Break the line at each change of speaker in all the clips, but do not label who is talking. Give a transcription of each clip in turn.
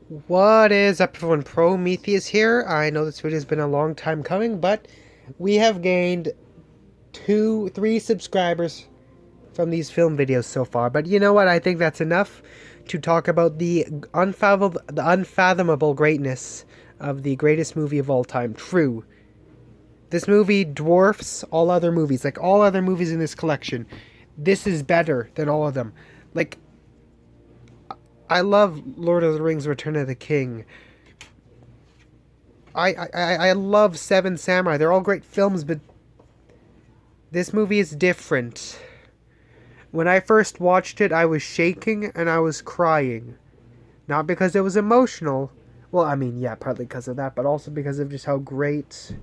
What is up, everyone? Prometheus here. I know this video has been a long time coming, but we have gained 3 subscribers from these film videos so far. But you know what? I think that's enough to talk about the unfathomable greatness of the greatest movie of all time. True. This movie dwarfs all other movies. Like all other movies in this collection. This is better than all of them. Like, I love Lord of the Rings Return of the King. I love Seven Samurai. They're all great films, but this movie is different. When I first watched it, I was shaking and I was crying. Not because it was emotional. Well, I mean, yeah, partly because of that, but also because of just how great,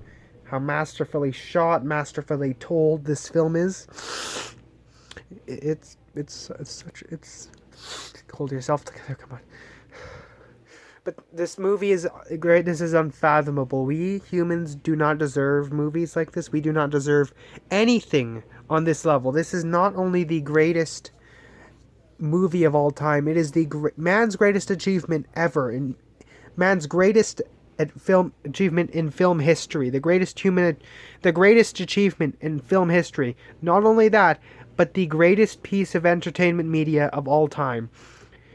how masterfully shot, masterfully told this film is. It's hold yourself together, come on. But this movie is greatness is unfathomable. We humans do not deserve movies like this. We do not deserve anything on this level. This is not only the greatest movie of all time. It is the man's greatest achievement ever, and man's greatest film achievement in film history. The greatest achievement in film history. Not only that, but the greatest piece of entertainment media of all time.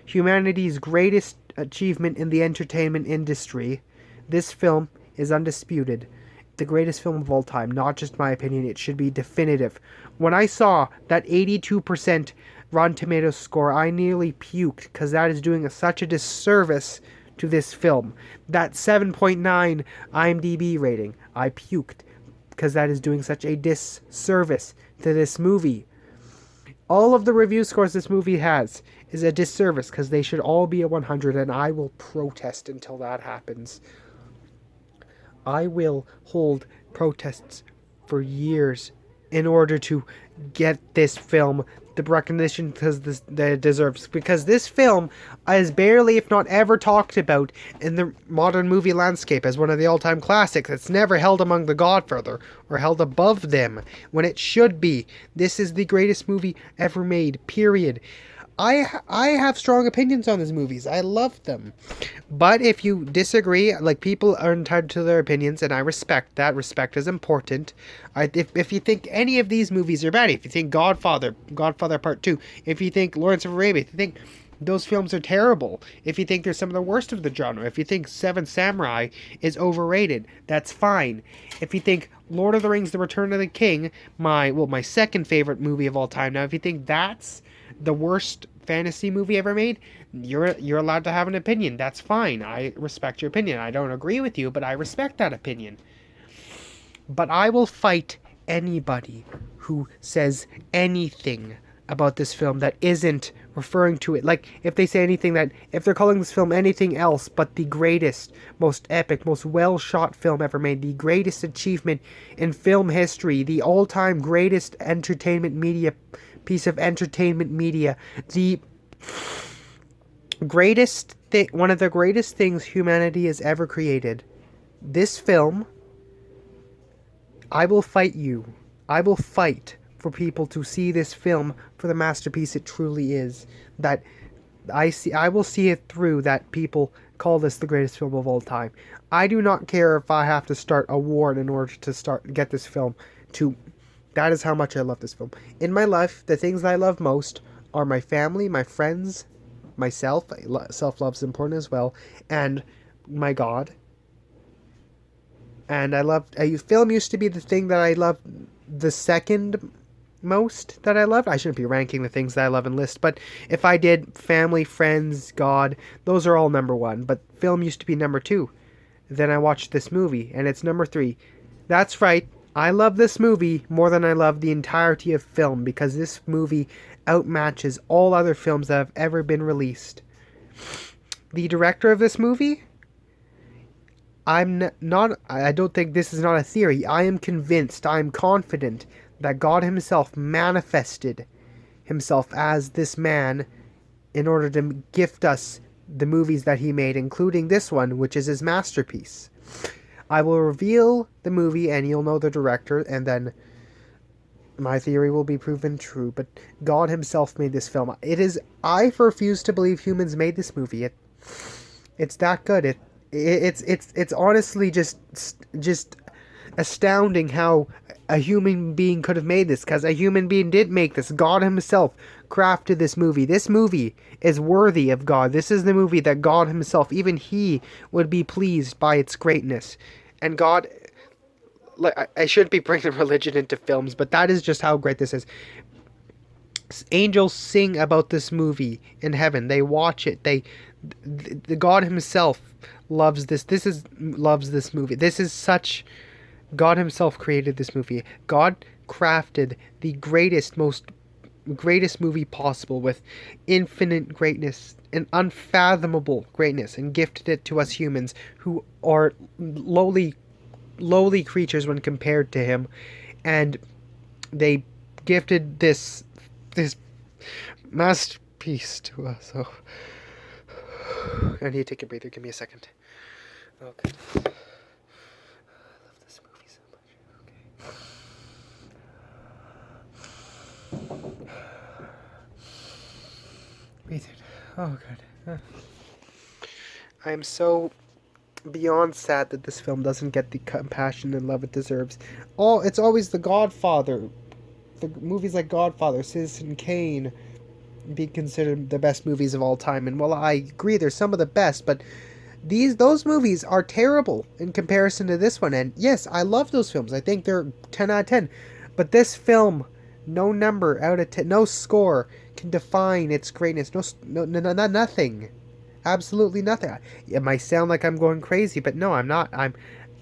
Humanity's greatest achievement in the entertainment industry. This film is undisputed. The greatest film of all time. Not just my opinion, it should be definitive. When I saw that 82% Rotten Tomatoes score, I nearly puked because that is doing such a disservice to this film. That 7.9 IMDb rating, I puked because that is doing such a disservice to this movie. All of the review scores this movie has is a disservice because they should all be a 100, and I will protest until that happens. I will hold protests for years in order to get this film the recognition that it deserves. Because this film is barely, if not ever, talked about in the modern movie landscape as one of the all-time classics. It's never held among the Godfather or held above them when it should be. This is the greatest movie ever made, period. I have strong opinions on these movies. I love them. But if you disagree, like, people are entitled to their opinions, and I respect that. Respect is important. If you think any of these movies are bad, if you think Godfather Part 2, if you think Lawrence of Arabia, if you think those films are terrible, if you think they're some of the worst of the genre, if you think Seven Samurai is overrated, that's fine. If you think Lord of the Rings The Return of the King, my second favorite movie of all time now, if you think that's the worst fantasy movie ever made, you're allowed to have an opinion. That's fine. I respect your opinion. I don't agree with you, but I respect that opinion. But I will fight anybody who says anything about this film that isn't referring to it. Like, if they say anything that, if they're calling this film anything else but the greatest, most epic, most well-shot film ever made, the greatest achievement in film history, the all-time greatest entertainment media, piece of entertainment media, the greatest thing, one of the greatest things humanity has ever created, this film, I will fight you. I will fight for people to see this film for the masterpiece it truly is. That I will see it through, that people call this the greatest film of all time. I do not care if I have to start a war in order to get this film to. That is how much I love this film. In my life, the things that I love most are my family, my friends, myself. Self-love is important as well, and my God. And film used to be the thing that I loved the second most that I loved. I shouldn't be ranking the things that I love in list, but if I did family, friends, God, those are all number one. But film used to be number two. Then I watched this movie, and it's number three. That's right. I love this movie more than I love the entirety of film, because this movie outmatches all other films that have ever been released. The director of this movie, I don't think this is not a theory. I am convinced, I am confident that God himself manifested himself as this man in order to gift us the movies that he made, including this one, which is his masterpiece. I will reveal the movie and you'll know the director, and then my theory will be proven true. But God himself made this film. I refuse to believe humans made this movie. It's that good. It's honestly just astounding how a human being could have made this, because a human being did make this. God himself crafted this movie. This movie is worthy of God. This is the movie that God himself, even he, would be pleased by its greatness. And God, like, I shouldn't be bringing religion into films, but that is just how great this is. Angels sing about this movie in heaven. They watch it. The God himself loves this. Loves this movie. This is such. God himself created this movie. God crafted the greatest movie possible, with infinite greatness and unfathomable greatness, and gifted it to us humans, who are lowly creatures when compared to him. And they gifted this masterpiece to us. Oh, I need to take a breather. Give me a second. Okay. I love this movie so much. Okay. Breathe in. Oh, good. I am so beyond sad that this film doesn't get the compassion and love it deserves. It's always The Godfather. The movies like Godfather, Citizen Kane, be considered the best movies of all time. And while I agree they're some of the best, but those movies are terrible in comparison to this one. And yes, I love those films. I think they're 10 out of 10. But this film, no number out of 10, no score can define its greatness. Nothing. Absolutely nothing. It might sound like I'm going crazy, but no, I'm not. I'm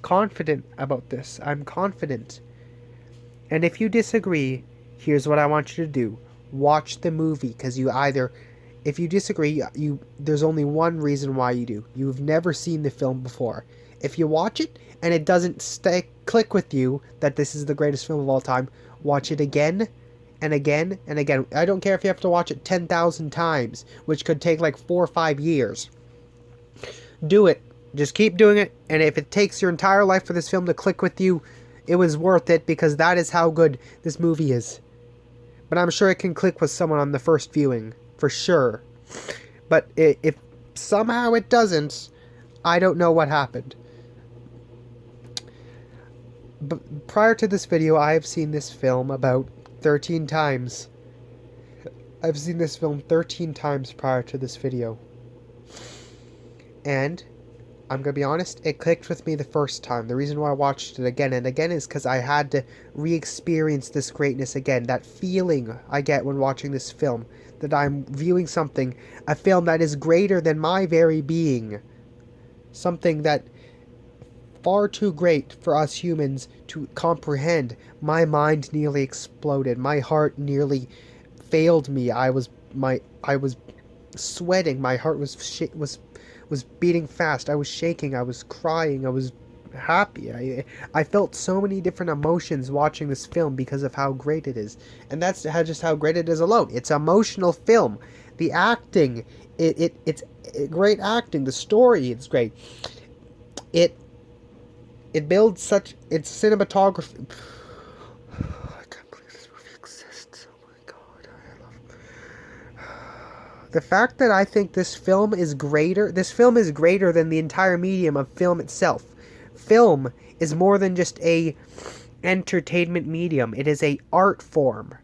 confident about this. I'm confident. And if you disagree, here's what I want you to do. Watch the movie, because if you disagree, there's only one reason why you do. You've never seen the film before. If you watch it and it doesn't click with you that this is the greatest film of all time, watch it again and again and again. I don't care if you have to watch it 10,000 times, which could take like 4 or 5 years. Do it. Just keep doing it. And if it takes your entire life for this film to click with you, it was worth it, because that is how good this movie is. But I'm sure it can click with someone on the first viewing, for sure. But if somehow it doesn't, I don't know what happened. But prior to this video, I have seen this film about 13 times. I've seen this film 13 times prior to this video. And I'm going to be honest, it clicked with me the first time. The reason why I watched it again and again is because I had to re-experience this greatness again. That feeling I get when watching this film, that I'm viewing a film that is greater than my very being. Something that far too great for us humans to comprehend. My mind nearly exploded. My heart nearly failed me. I was sweating. My heart was beating fast. I was shaking. I was crying. I was happy. I felt so many different emotions watching this film because of how great it is. And that's just how great it is alone. It's an emotional film. The acting, it's great acting. The story, it's great. It builds it's cinematography. I can't believe this movie exists. Oh my god, I love the fact that I think this film is greater than the entire medium of film itself. Film is more than just a entertainment medium. It is a art form.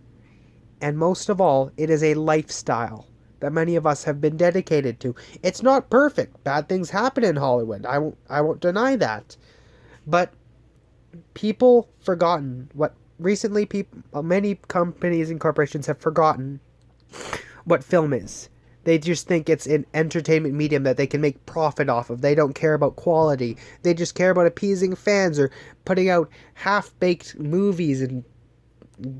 And most of all, it is a lifestyle that many of us have been dedicated to. It's not perfect. Bad things happen in Hollywood. I won't deny that. But people forgotten what recently many companies and corporations have forgotten what film is. They just think it's an entertainment medium that they can make profit off of. They don't care about quality. They just care about appeasing fans or putting out half-baked movies and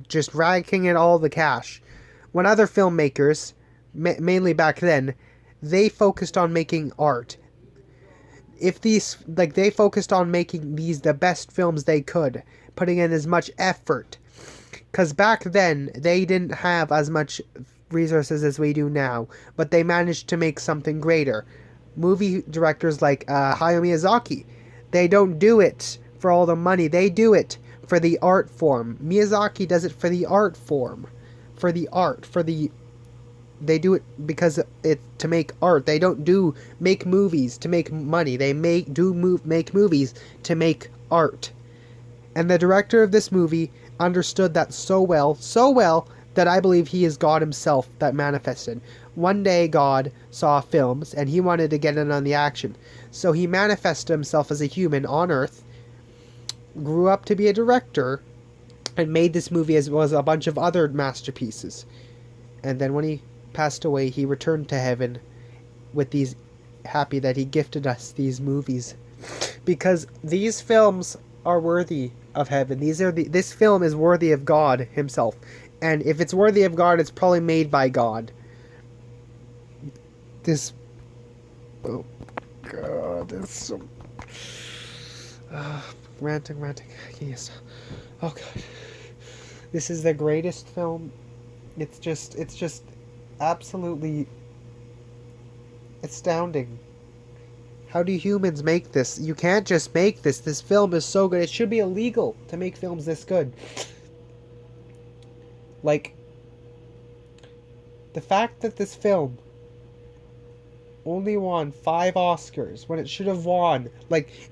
just raking in all the cash. When other filmmakers, mainly back then, they focused on making art. They focused on making these the best films they could, putting in as much effort. Because back then, they didn't have as much resources as we do now, but they managed to make something greater. Movie directors like Hayao Miyazaki, they don't do it for all the money. They do it for the art form. Miyazaki does it for the art form. For the art, for the They do it because it to make art. They don't make movies to make money. They make movies to make art. And the director of this movie understood that so well that I believe he is God himself that manifested. One day God saw films and he wanted to get in on the action. So he manifested himself as a human on Earth, grew up to be a director, and made this movie as well as a bunch of other masterpieces. And then when he passed away, he returned to heaven with these, happy that he gifted us these movies. Because these films are worthy of heaven. This film is worthy of God himself. And if it's worthy of God, it's probably made by God. Oh God, it's so ranting. Yes. Oh God, this is the greatest film. It's just absolutely astounding. How do humans make this? You can't just make this. This film is so good. It should be illegal to make films this good. Like, the fact that this film only won 5 Oscars when it should have won,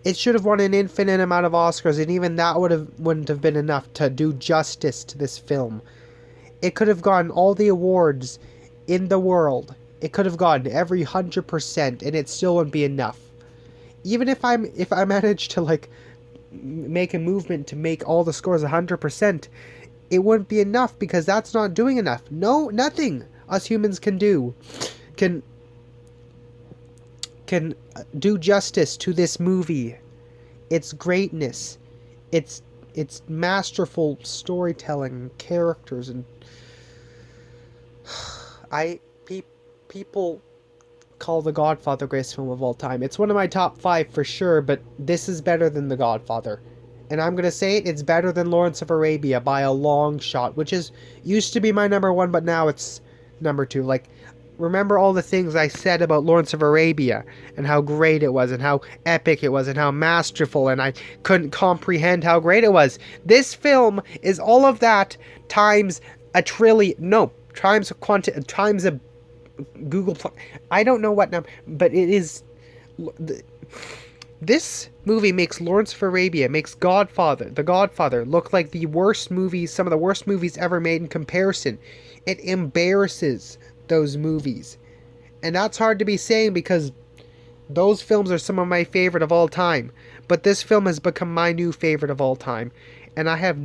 it should have won an infinite amount of Oscars, and even that wouldn't have been enough to do justice to this film. It could have gotten all the awards in the world. It could have gotten every 100%, and it still wouldn't be enough. Even if I managed to make a movement to make all the scores 100%, it wouldn't be enough, because that's not doing enough. No, nothing us humans can do can do justice to this movie. Its greatness, its masterful storytelling, characters, and people call The Godfather the greatest film of all time. It's one of my top 5 for sure, but this is better than The Godfather. And I'm gonna say it's better than Lawrence of Arabia by a long shot, which used to be my number 1, but now it's number 2. Remember all the things I said about Lawrence of Arabia, and how great it was, and how epic it was, and how masterful, and I couldn't comprehend how great it was. This film is all of that times a trillion, no, times a Google, I don't know what number, but it is, this movie makes Lawrence of Arabia, makes The Godfather, look like some of the worst movies ever made in comparison. It embarrasses those movies. And that's hard to be saying, because those films are some of my favorite of all time. But this film has become my new favorite of all time. And I have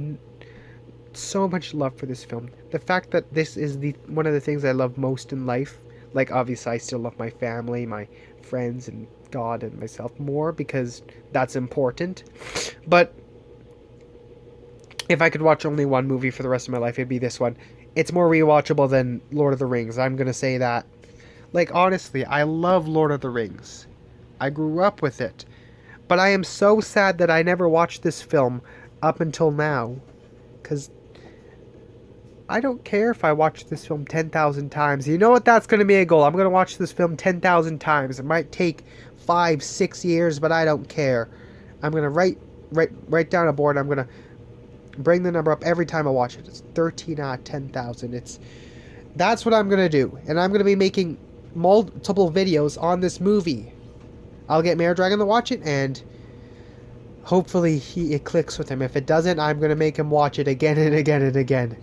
so much love for this film. The fact that this is one of the things I love most in life. Obviously I still love my family, my friends, and God and myself more, because that's important. But if I could watch only one movie for the rest of my life, it'd be this one. It's more rewatchable than Lord of the Rings. I'm gonna say that. Honestly, I love Lord of the Rings. I grew up with it. But I am so sad that I never watched this film up until now. Because I don't care if I watch this film 10,000 times. You know what? That's gonna be a goal. I'm gonna watch this film 10,000 times. It might take 5-6 years, but I don't care. I'm gonna write down a board. I'm gonna bring the number up every time I watch it. It's 13 out of 10,000. That's what I'm gonna do, and I'm gonna be making multiple videos on this movie. I'll get Mayor Dragon to watch it, and hopefully it clicks with him. If it doesn't, I'm gonna make him watch it again and again and again.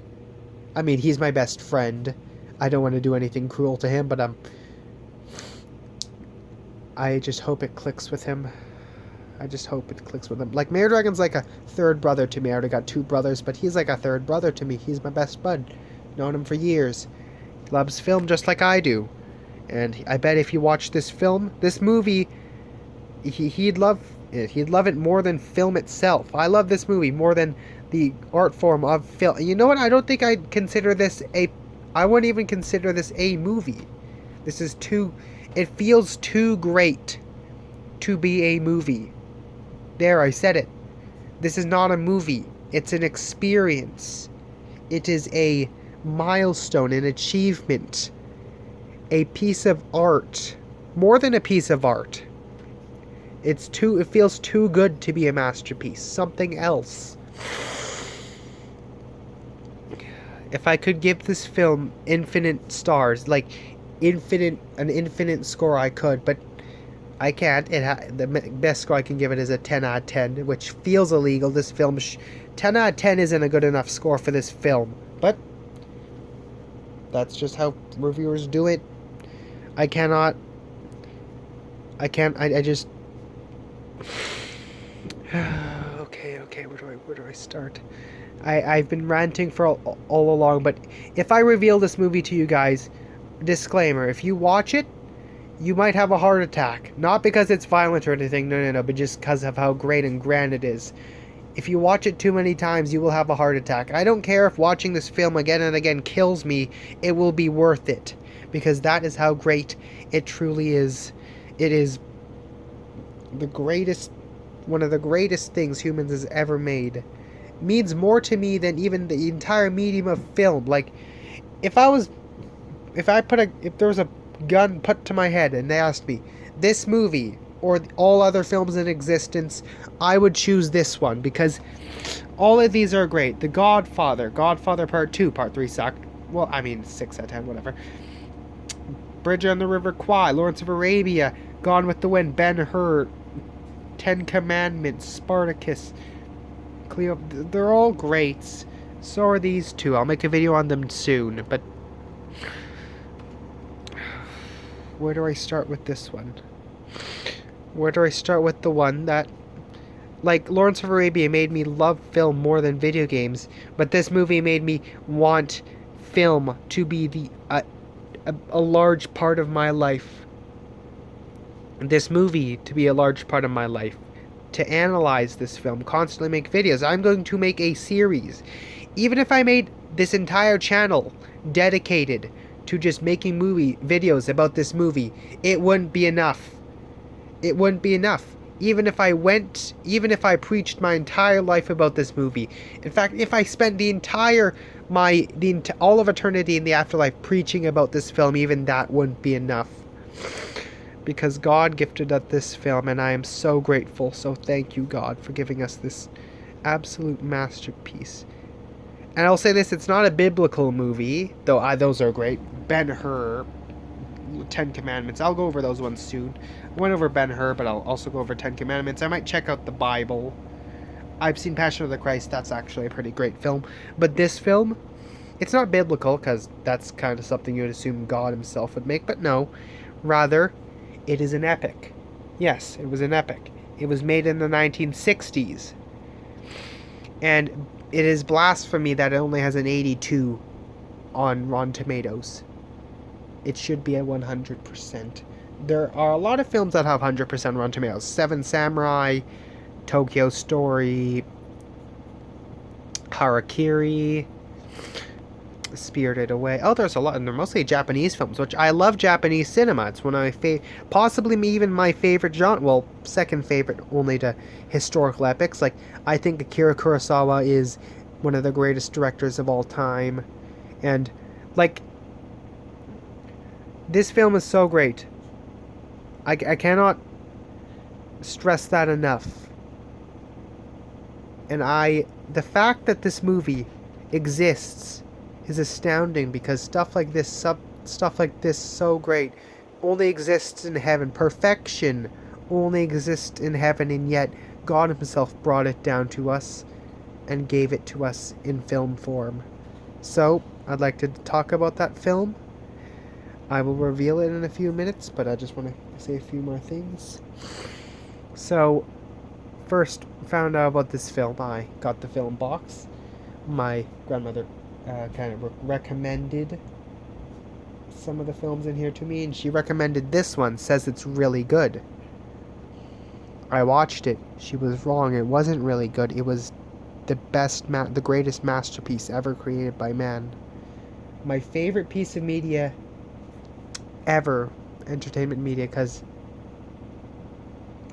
I mean, he's my best friend. I don't want to do anything cruel to him, but I just hope it clicks with him. I just hope it clicks with him. Mayor Dragon's like a third brother to me. I already got 2 brothers, but he's like a third brother to me. He's my best bud. Known him for years. He loves film just like I do. And I bet if you watch this movie, he'd love it. He'd love it more than film itself. I love this movie more than the art form of film. You know what? I don't think I'd consider this I wouldn't even consider this a movie. It feels too great to be a movie. There, I said it. This is not a movie. It's an experience. It is a milestone, an achievement, a piece of art. More than a piece of art. It feels too good to be a masterpiece. Something else. If I could give this film infinite stars, like an infinite score, I could, but I can't. The best score I can give it is a 10 out of 10, which feels illegal. This film, 10 out of 10 isn't a good enough score for this film, but that's just how reviewers do it. I can't, I just... okay, where do I start? I've been ranting for all along, but if I reveal this movie to you guys, disclaimer, if you watch it, you might have a heart attack. Not because it's violent or anything, no, but just because of how great and grand it is. If you watch it too many times, you will have a heart attack. I don't care if watching this film again and again kills me, it will be worth it. Because that is how great it truly is. It is the greatest, one of the greatest things humans has ever made. Means more to me than even the entire medium of film. Like, if there was a gun put to my head and they asked me, this movie or all other films in existence, I would choose this one because all of these are great. The Godfather Part 2, Part 3 sucked. Well, I mean, 6 out of 10, whatever. Bridge on the River Kwai, Lawrence of Arabia, Gone with the Wind, Ben-Hur, Ten Commandments, Spartacus, Cleo. They're all great. So are these two. I'll make a video on them soon, but where do I start with this one? Where do I start with the one that, like, Lawrence of Arabia made me love film more than video games, but this movie made me want film to be a large part of my life. This movie to be a large part of my life. To analyze this film, constantly make videos. I'm going to make a series. Even if I made this entire channel dedicated to just making videos about this movie, it wouldn't be enough. It wouldn't be enough. Even if I preached my entire life about this movie. In fact, if I spent all of eternity in the afterlife preaching about this film, even that wouldn't be enough. Because God gifted us this film, and I am so grateful. So thank you, God, for giving us this absolute masterpiece. And I'll say this, it's not a biblical movie, though those are great. Ben-Hur, Ten Commandments, I'll go over those ones soon. I went over Ben-Hur, but I'll also go over Ten Commandments. I might check out the Bible. I've seen Passion of the Christ, that's actually a pretty great film. But this film, it's not biblical, because that's kind of something you would assume God himself would make, but no. Rather, it is an epic. Yes, it was an epic. It was made in the 1960s. And it is blasphemy that it only has an 82 on Rotten Tomatoes. It should be at 100%. There are a lot of films that have 100% Rotten Tomatoes. Seven Samurai, Tokyo Story, Harakiri, Spirited Away. Oh, there's a lot, and they're mostly Japanese films, which I love. Japanese cinema. It's one of my possibly even my favorite genre. Well, second favorite only to historical epics. Like, I think Akira Kurosawa is one of the greatest directors of all time, and like, this film is so great. I cannot stress that enough. And the fact that this movie exists is astounding, because stuff like this so great only exists in heaven. Perfection only exists in heaven, and yet God himself brought it down to us and gave it to us in film form. So I'd like to talk about that film. I will reveal it in a few minutes, but I just want to say a few more things. So first, found out about this film. I got the film box. My grandmother kind of recommended some of the films in here to me, and she recommended this one. Says it's really good. I watched it. She was wrong. It wasn't really good. It was the greatest masterpiece ever created by man. My favorite piece of media ever, entertainment media, because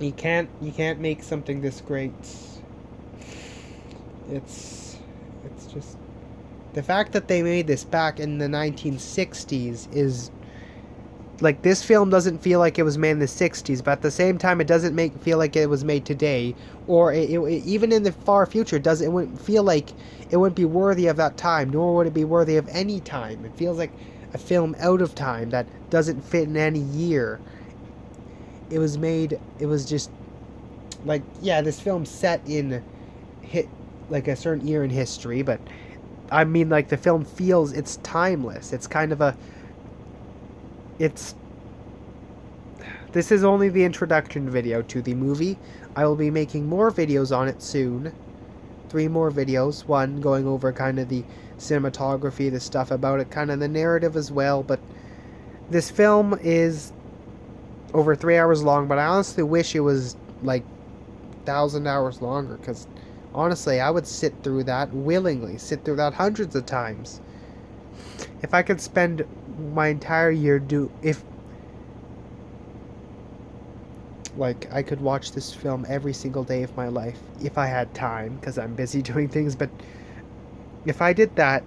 you can't make something this great. It's just the fact that they made this back in the 1960s Like, this film doesn't feel like it was made in the 60s, but at the same time, it doesn't feel like it was made today, or even in the far future, it wouldn't feel like it wouldn't be worthy of that time, nor would it be worthy of any time. It feels like a film out of time that doesn't fit in any year. It was just, like, yeah, this film set in like a certain year in history, but I mean, like, the film feels it's timeless. It's kind of this is only the introduction video to the movie. I will be making more videos on it soon. 3 more videos. One going over kind of the cinematography, the stuff about it, kind of the narrative as well. But this film is over 3 hours long, but I honestly wish it was like 1,000 hours longer, because honestly, I would sit through that willingly, sit through that hundreds of times. If I could spend my entire year like, I could watch this film every single day of my life, if I had time, because I'm busy doing things, but if I did that,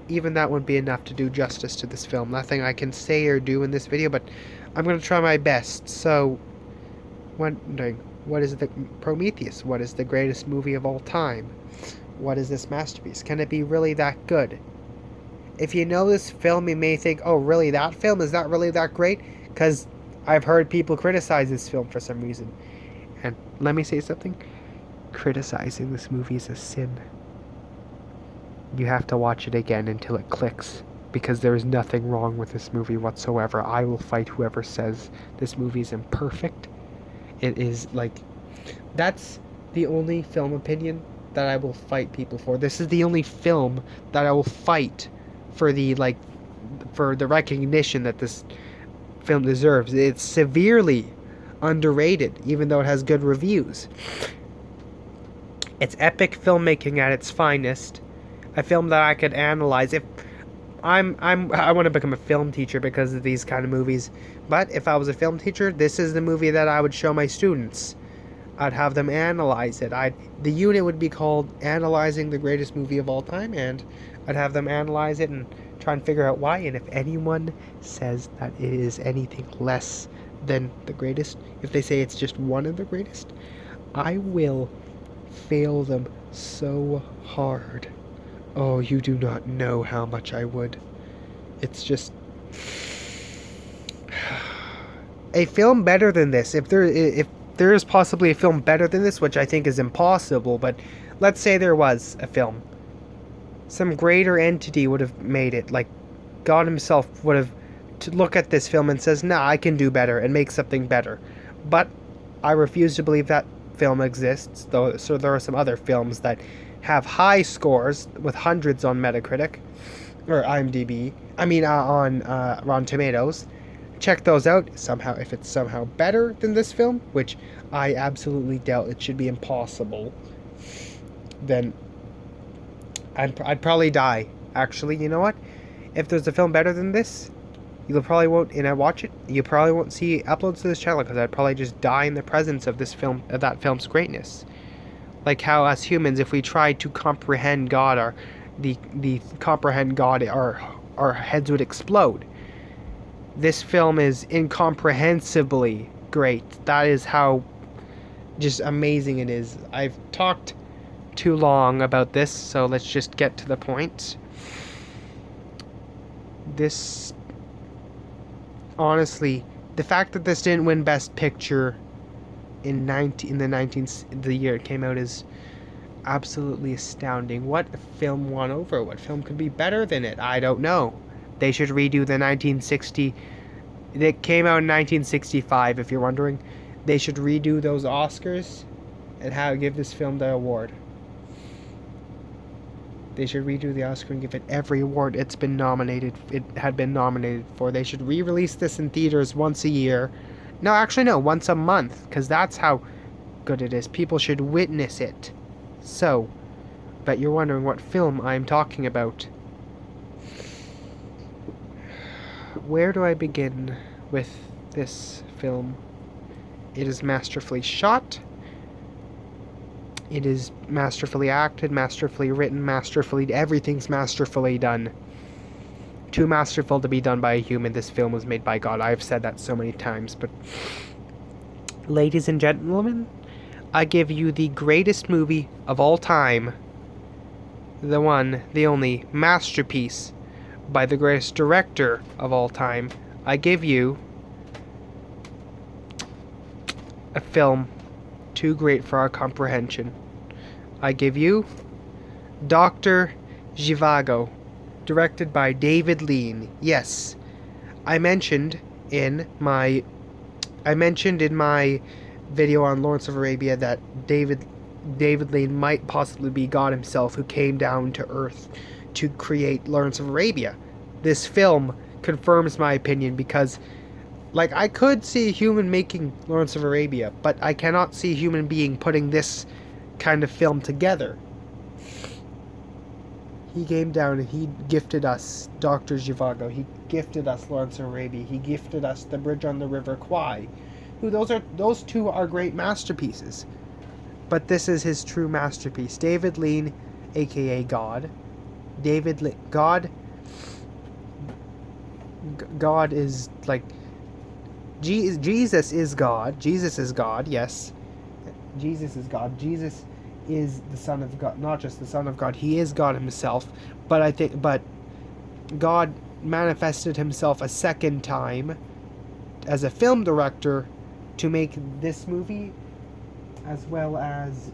even that wouldn't be enough to do justice to this film. Nothing I can say or do in this video, but I'm going to try my best. So, wondering, what is the Prometheus? What is the greatest movie of all time? What is this masterpiece? Can it be really that good? If you know this film, you may think, oh, really, that film? Is that really that great? Because I've heard people criticize this film for some reason. And let me say something. Criticizing this movie is a sin. You have to watch it again until it clicks, because there is nothing wrong with this movie whatsoever. I will fight whoever says this movie is imperfect. It is, like, that's the only film opinion that I will fight people for. This is the only film that I will fight for for the recognition that this film deserves. It's severely underrated, even though it has good reviews. It's epic filmmaking at its finest. A film that I could analyze. If I want to become a film teacher because of these kind of movies. But if I was a film teacher, this is the movie that I would show my students. I'd have them analyze it. The unit would be called Analyzing the Greatest Movie of All Time, and I'd have them analyze it and try and figure out why. And if anyone says that it is anything less than the greatest, if they say it's just one of the greatest, I will fail them so hard. Oh, you do not know how much I would. It's just a film better than this. If there is possibly a film better than this, which I think is impossible, but let's say there was a film. Some greater entity would have made it. Like, God himself would have to look at this film and says, nah, I can do better and make something better. But I refuse to believe that film exists, though. So there are some other films that have high scores with hundreds on Metacritic or IMDb. I mean, on Rotten Tomatoes. Check those out. Somehow, if it's somehow better than this film, which I absolutely doubt, it should be impossible, then I'd probably die. Actually, you know what? If there's a film better than this, you probably won't, and I watch it, you probably won't see uploads to this channel, because I'd probably just die in the presence of this film, of that film's greatness. Like how, as humans, if we try to comprehend God, our heads would explode. This film is incomprehensibly great. That is how just amazing it is. I've talked too long about this, so let's just get to the point. This, honestly, the fact that this didn't win Best Picture the year it came out is absolutely astounding. What film won over? What film could be better than it? I don't know. They should redo the 1960. It came out in 1965, if you're wondering. They should redo those Oscars and give this film the award. They should redo the Oscar and give it every award it had been nominated for. They should re-release this in theaters once a year. No, actually no, once a month, because that's how good it is. People should witness it. So, but you're wondering what film I'm talking about. Where do I begin with this film? It is masterfully shot. It is masterfully acted, masterfully written, everything's masterfully done. too masterful to be done by a human. This film was made by God. I've said that so many times, but ladies and gentlemen, I give you the greatest movie of all time, the one, the only masterpiece by the greatest director of all time. I give you a film too great for our comprehension. I give you Dr. Zhivago, directed by David Lean. Yes, I mentioned in my video on Lawrence of Arabia that David Lean might possibly be God himself, who came down to Earth to create Lawrence of Arabia. This film confirms my opinion, because like, I could see a human making Lawrence of Arabia, but I cannot see a human being putting this kind of film together. He came down and he gifted us Dr. Zhivago. He gifted us Lawrence of Arabia. He gifted us The Bridge on the River Kwai. Those two are great masterpieces. But this is his true masterpiece. David Lean, aka God. God is like, Jesus is God. Jesus is God, yes. Jesus is God. Jesus is the Son of God, not just the Son of God. He is God himself. But God manifested himself a second time as a film director to make this movie, as well as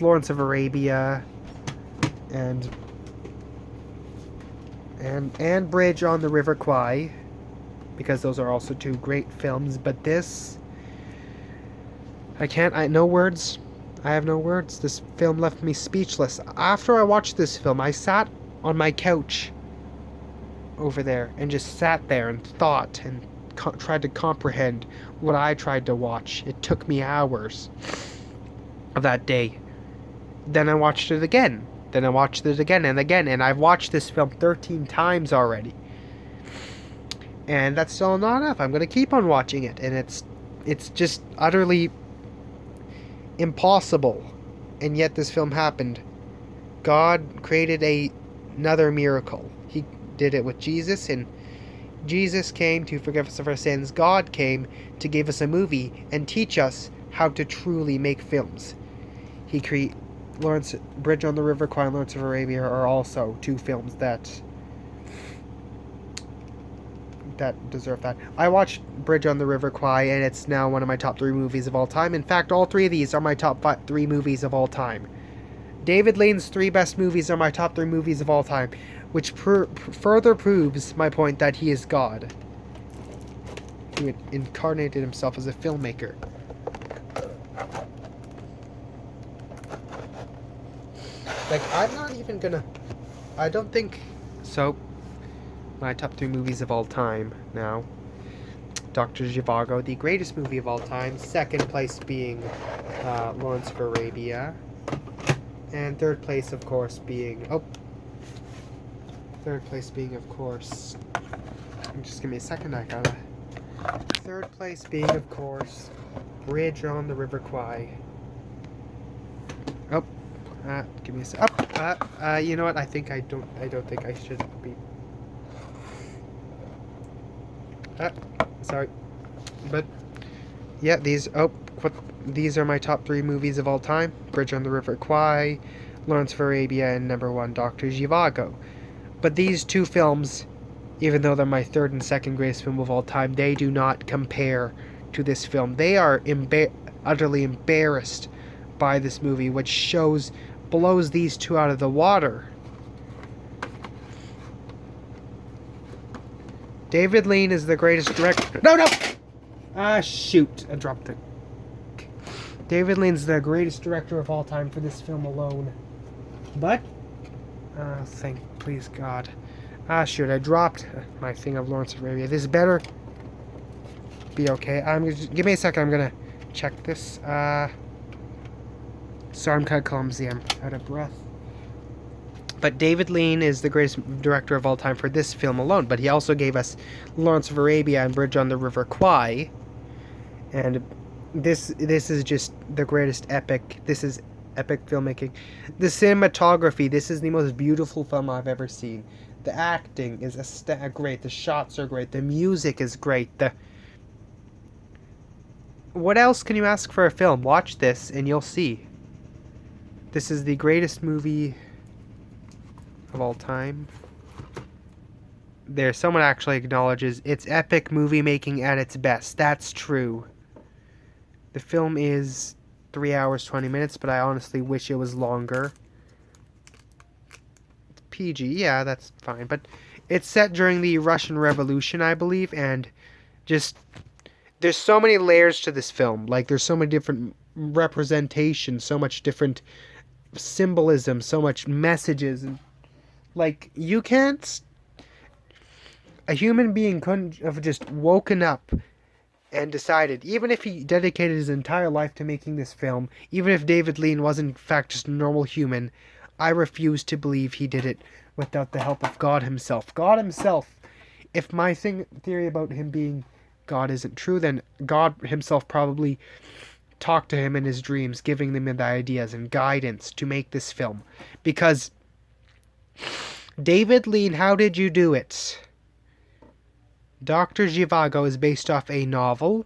Lawrence of Arabia and Bridge on the River Kwai, because those are also two great films. But this, I have no words. This film left me speechless. After I watched this film, I sat on my couch over there and just sat there and thought and tried to comprehend what I tried to watch. It took me hours of that day. Then I watched it again. Then I watched it again and again, and I've watched this film 13 times already. And that's still not enough. I'm going to keep on watching it, and it's just utterly impossible. And yet this film happened. God created another miracle. He did it with Jesus, and Jesus came to forgive us of our sins. God came to give us a movie and teach us how to truly make films. He created Bridge on the River Kwai and Lawrence of Arabia are also two films that deserve that. I watched Bridge on the River Kwai, and it's now one of my top 3 movies of all time. In fact, all 3 of these are my top 3 movies of all time. David Lean's 3 best movies are my top 3 movies of all time, which further proves my point that he is God, who incarnated himself as a filmmaker. Like, I'm not even gonna... I don't think... So, my top 3 movies of all time now. Dr. Zhivago, the greatest movie of all time. Second place being Lawrence of Arabia. And third place, of course, being... of course... Just give me a second, I gotta... Third place being, of course, Bridge on the River Kwai. Give me a sec. You know what? I don't think I should be. Sorry, but yeah, these are my top 3 movies of all time: Bridge on the River Kwai, Lawrence of Arabia, and number 1, Dr. Zhivago. But these 2 films, even though they're my 3rd and 2nd greatest film of all time, they do not compare to this film. They are utterly embarrassed by this movie, which blows these 2 out of the water. David Lean is the greatest director. No! Shoot. I dropped it. David Lean's the greatest director of all time for this film alone. But, please God. Shoot, I dropped my thing of Lawrence of Arabia. This better be okay. Give me a second, I'm gonna check this. Sorry, I'm kind of clumsy. I'm out of breath. But David Lean is the greatest director of all time for this film alone. But he also gave us Lawrence of Arabia and Bridge on the River Kwai. And this is just the greatest epic. This is Epic filmmaking. The cinematography, this is the most beautiful film I've ever seen. The acting is great. The shots are great. The music is great. What else can you ask for a film? Watch this and you'll see. This is the greatest movie of all time. There, someone actually acknowledges it's epic movie making at its best. That's true. The film is 3 hours, 20 minutes, but I honestly wish it was longer. It's PG, yeah, that's fine. But it's set during the Russian Revolution, I believe, and just... there's so many layers to this film. Like, there's so many different representations, so much different symbolism, so much messages. And, like, you can't... a human being couldn't have just woken up and decided, even if he dedicated his entire life to making this film, even if David Lean was in fact just a normal human, I refuse to believe he did it without the help of God himself. God himself, if my theory about him being God isn't true, then God himself probably talked to him in his dreams, giving him the ideas and guidance to make this film. Because, David Lean, how did you do it? Dr. Zhivago is based off a novel.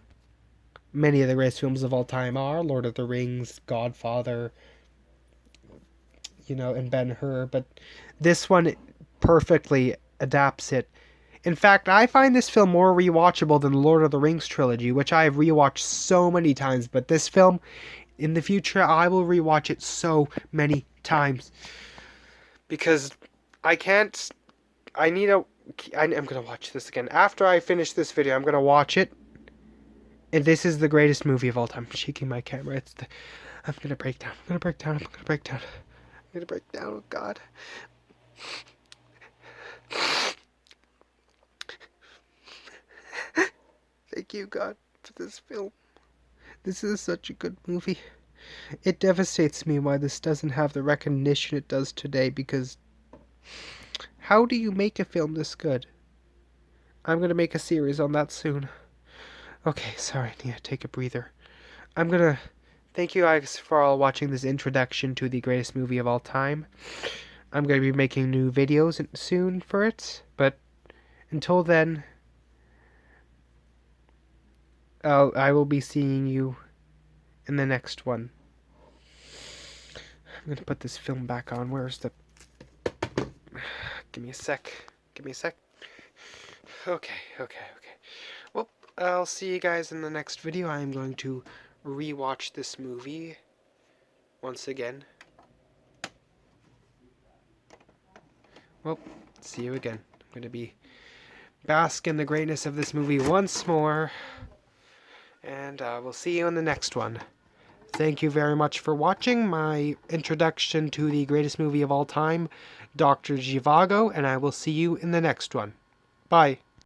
Many of the greatest films of all time are. Lord of the Rings, Godfather, and Ben-Hur. But this one perfectly adapts it. In fact, I find this film more rewatchable than the Lord of the Rings trilogy, which I have rewatched so many times. But this film, in the future, I will rewatch it so many times. Because I'm going to watch this again. After I finish this video, I'm going to watch it. And this is the greatest movie of all time. I'm shaking my camera. I'm going to break down. I'm going to break down. I'm going to break down. I'm going to break down. Oh, God. Thank you, God, for this film. This is such a good movie. It devastates me why this doesn't have the recognition it does today, because... how do you make a film this good? I'm going to make a series on that soon. Okay, sorry, Nia, take a breather. I'm going to thank you guys for all watching this introduction to the greatest movie of all time. I'm going to be making new videos soon for it, but until then, I will be seeing you in the next one. I'm going to put this film back on. Where's the... Give me a sec. Okay. Well, I'll see you guys in the next video. I'm going to rewatch this movie once again. Well, see you again. I'm going to be bask in the greatness of this movie once more. And we'll see you in the next one. Thank you very much for watching my introduction to the greatest movie of all time, Dr. Zhivago, and I will see you in the next one. Bye.